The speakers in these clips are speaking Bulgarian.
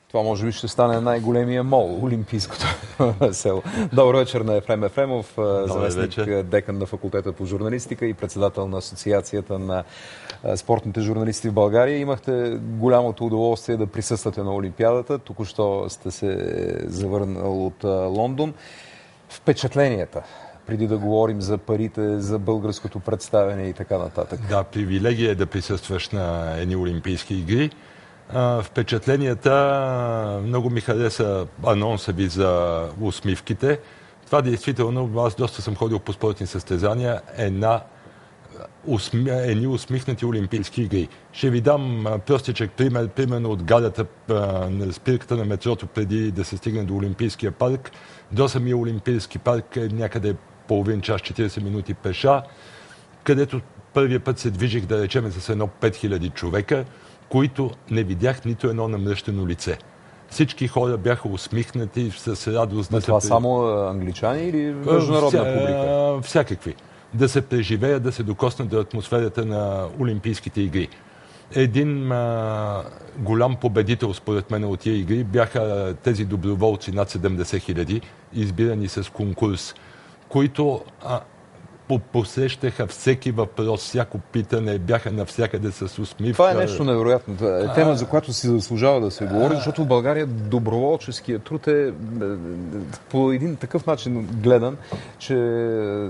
Това може би ще стане най-големия мол, Олимпийското село. Добър вечер на Ефрем Ефремов, заместник декан на факултета по журналистика и председател на Асоциацията на спортните журналисти в България. Имахте голямото удоволствие да присъствате на Олимпиадата. Току-що сте се завърнал от Лондон. Впечатленията, преди да говорим за парите, за българското представяне и така нататък. Да, привилегия е да присъстваш на едни Олимпийски игри. Впечатленията, много ми хареса анонса ви за усмивките. Това действително, аз доста съм ходил по спортни състезания, едни усмихнати Олимпийски игри. Ще ви дам простичък пример, примерно от гадата на спирката на метрото преди да се стигне до Олимпийския парк. До самия Олимпийски парк е някъде половин час, 40 минути пеша, където първия път се движих, да речем, с едно 5000 човека, които не видях нито едно намръщено лице. Всички хора бяха усмихнати с радост. Но това само англичани или международна публика? Всякакви. Да се преживеят, да се докоснат до атмосферата на Олимпийските игри. Един голям победител, според мен, от тия игри бяха тези доброволци, над 70 000, избирани с конкурс, които посрещаха всеки въпрос, всяко питане, бяха навсякъде с усмивка. Това е нещо невероятно. Това е тема, за която си заслужава да се говори, защото в България доброволческият труд е по един такъв начин гледан, че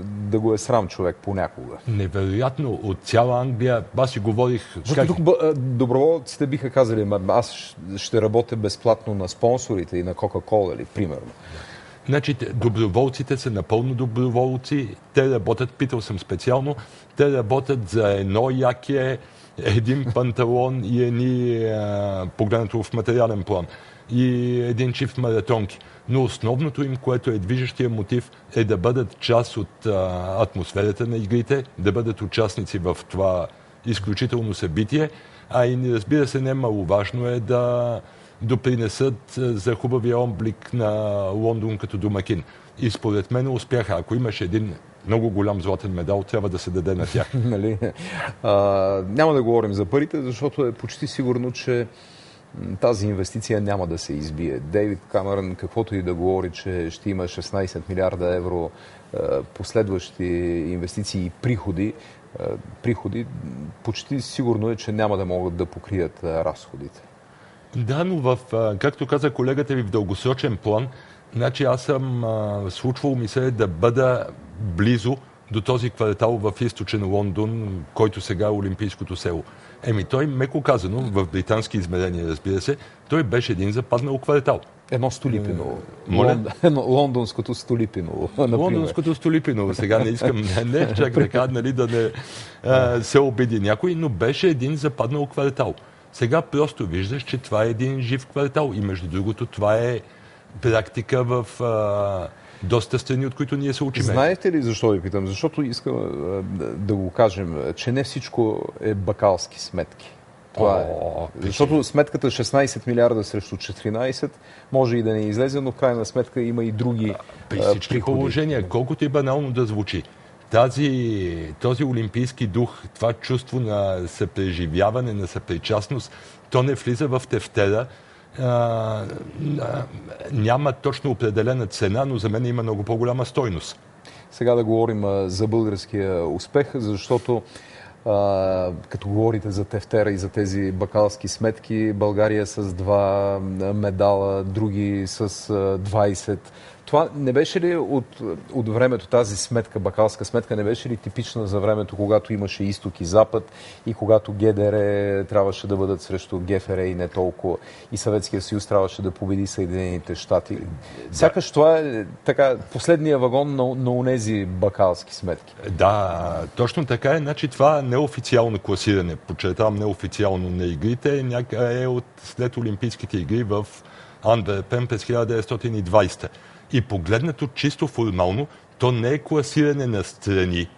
да го е срам човек понякога. Невероятно. От цяла Англия, аз си говорих... Защото тук доброволците биха казали, аз ще работя безплатно на спонсорите и на Кока-Кола, или примерно. Значи, доброволците са напълно доброволци. Те работят, питал съм специално, те работят за едно якие, един панталон и погледнато в материален план, и един чифт маратонки. Но основното им, което е движещия мотив, е да бъдат част от атмосферата на игрите, да бъдат участници в това изключително събитие, а и разбира се, немаловажно е да допринесат за хубавия облик на Лондон като домакин. И според мен успяха. Ако имаш един много голям златен медал, трябва да се даде на тях. Няма да говорим за парите, защото е почти сигурно, че тази инвестиция няма да се избие. Дейвид Камерън, каквото и да говори, че ще има 16 милиарда евро последващи инвестиции и приходи, почти сигурно е, че няма да могат да покрият разходите. Да, но както каза колегата ви, в дългосрочен план, значи аз съм случвал ми се да бъда близо до този квартал в източен Лондон, който сега е Олимпийското село. Той, меко казано, в британски измерения, разбира се, той беше един западнал квартал. Едно Столипиново. Лондонското Столипиново, например. Лондонското Столипиново. Сега не искам, чак така, да не се обиди някой, но беше един западнал квартал. Сега просто виждаш, че това е един жив квартал и между другото това е практика в доста страни, от които ние се учим. Знаете ли защо ви питам? Защото искам да го кажем, че не всичко е бакалски сметки. Това е. Защото сметката 16 милиарда срещу 14 може и да не излезе, но в крайна сметка има и други при всички положения, колкото и банално да звучи. Този олимпийски дух, това чувство на съпреживяване, на съпричастност, то не влиза в тефтера. Няма точно определена цена, но за мен има много по-голяма стойност. Сега да говорим за българския успех, защото като говорите за тефтера и за тези бакалски сметки, България с 2 медала, други с 20. Това не беше ли от времето, тази сметка, бакалска сметка, не беше ли типична за времето, когато имаше изток и запад и когато ГДР трябваше да бъдат срещу ГФР и не толкова, и Съветския съюз трябваше да победи Съединените щати? Сякаш това е така последния вагон на онези бакалски сметки. Да, точно така е. Значи това неофициално класиране, подчертавам неофициално на игрите, е от след Олимпийските игри в Антверпен през 1920. И погледнато чисто формално, то не е класиране на страни,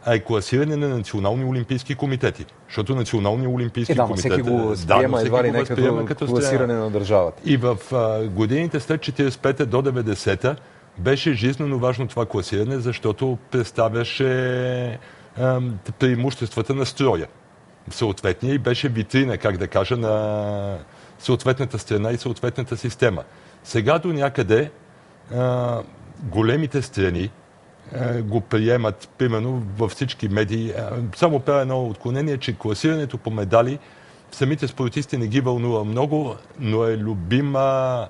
а е класиране на национални олимпийски комитети. Защото национални олимпийски комитети... всеки го възприема едва ли не като класиране на държавата. И в годините след 45-та до 90-та беше жизненно важно това класиране, защото представяше преимуществата на строя. Съответния и беше витрина, как да кажа, на съответната страна и съответната система. Сега до някъде големите страни го приемат, примерно във всички медии. Само правя едно отклонение, че класирането по медали самите спортисти не ги вълнува много, но е любима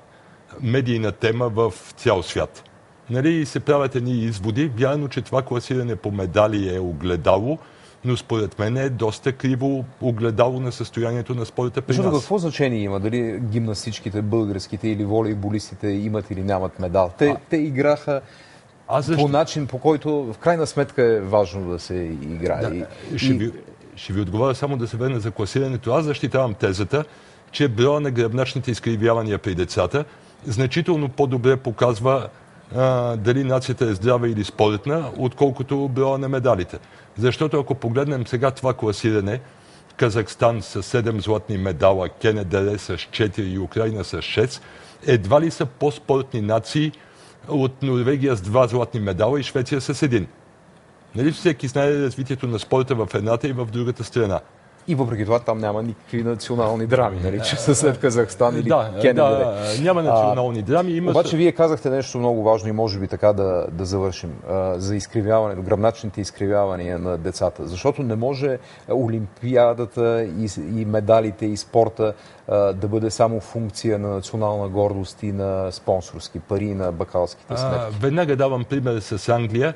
медийна тема в цял свят. Нали, се правят едни изводи. Вярно, че това класиране по медали е огледало, но според мен е доста криво огледало на състоянието на спорта при нас. Какво значение има? Дали гимнастичките, българските или волейболистите имат или нямат медал? Те играха по начин, по който в крайна сметка е важно да се играе. Да, ще ви отговоря само да се върна за класирането. Аз защитавам тезата, че броя на гръбначните изкривявания при децата значително по-добре показва дали нацията е здрава или спортна, отколкото броя на медалите. Защото ако погледнем сега това класиране, Казахстан с 7 златни медала, КНДР с 4 и Украина с 6, едва ли са по-спортни нации от Норвегия с 2 златни медала и Швеция с 1. Нали всеки знае развитието на спорта в едната и в другата страна. И въпреки това там няма никакви национални драми, нали? Че са след Казахстан или КНДР. Да, няма национални драми. Обаче вие казахте нещо много важно и може би така да завършим. За изкривяване, гръбначните изкривявания на децата. Защото не може олимпиадата и медалите и спорта да бъде само функция на национална гордост и на спонсорски пари на бакалските сметки. Веднага давам пример с Англия.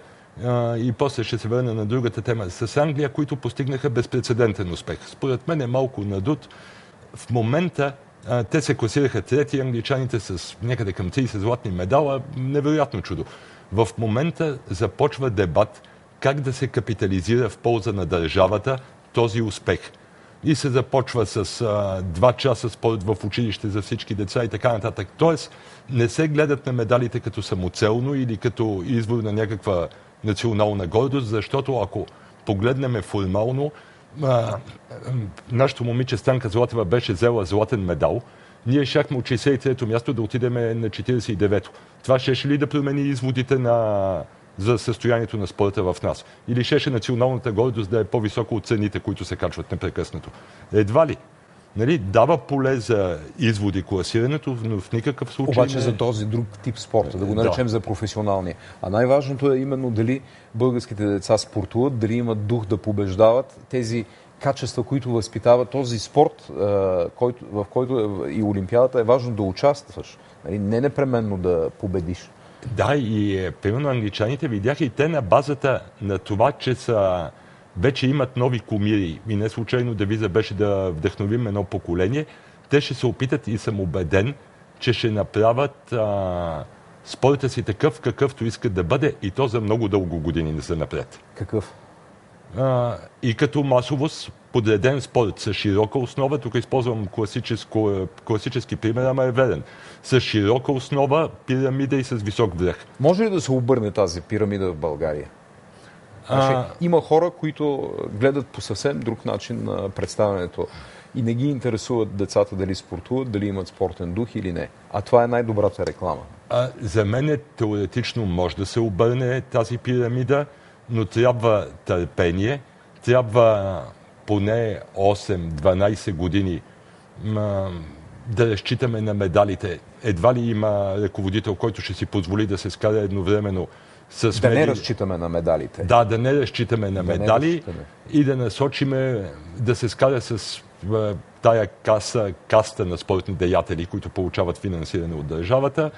И после ще се върна на другата тема. С Англия, които постигнаха безпрецедентен успех. Според мен е малко надут. В момента те се класираха трети, англичаните с някъде към 30 златни медала. Невероятно чудо. В момента започва дебат как да се капитализира в полза на държавата този успех. И се започва с 2 часа спорт в училище за всички деца и така нататък. Тоест, не се гледат на медалите като самоцелно или като извор на някаква национална гордост, защото ако погледнем формално, нашето момиче Станка Златева беше взела златен медал. Ние щяхме от 63-то място да отидем на 49-то. Това щеше ли да промени изводите за състоянието на спорта в нас? Или щеше националната гордост да е по-висока от цените, които се качват непрекъснато? Едва ли. Нали, дава поле за изводи класирането, но в никакъв случай Обаче за този друг тип спорта, да го наречем за професионалния. А най-важното е именно дали българските деца спортуват, дали имат дух да побеждават, тези качества, които възпитават този спорт, в който и Олимпиадата е важно да участваш. Нали, не непременно да победиш. Да, и примерно англичаните видяха и те на базата на това, че вече имат нови кумири и не случайно девиза беше да вдъхновим едно поколение, те ще се опитат и съм убеден, че ще направят спорта си такъв, какъвто искат да бъде и то за много дълго години не са напред. Какъв? И като масовост, подреден спорт с широка основа, тук използвам класически пример, ама е верен. С широка основа, пирамида и с висок връх. Може ли да се обърне тази пирамида в България? Има хора, които гледат по съвсем друг начин на представянето и не ги интересуват децата дали спортуват, дали имат спортен дух или не. А това е най-добрата реклама. За мен теоретично може да се обърне тази пирамида, но трябва търпение, трябва поне 8-12 години да разчитаме на медалите. Едва ли има ръководител, който ще си позволи да се скара едновременно с не разчитаме на медалите. Да, да не разчитаме на медали и да насочиме да се скара с тая каста на спортни деятели, които получават финансиране от държавата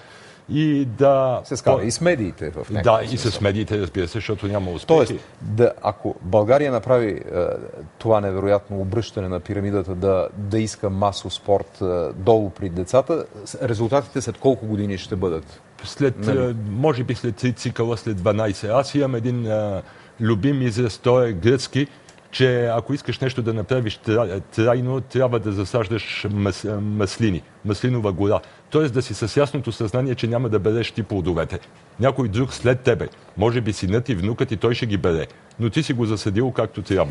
и да... Се скара и с медиите в някакъв Да, и с медиите, разбира се, защото няма успехи. Тоест, ако България направи това невероятно обръщане на пирамидата да иска масов спорт долу при децата, резултатите след колко години ще бъдат? Може би след 3 цикъла, след 12. Аз имам един любим израз, той е гръцки, че ако искаш нещо да направиш трайно, трябва да засаждаш маслинова гора. Тоест да си с ясното съзнание, че няма да береш ти плодовете. Някой друг след тебе, може би синът и внукът и той ще ги бере, но ти си го засадил както трябва.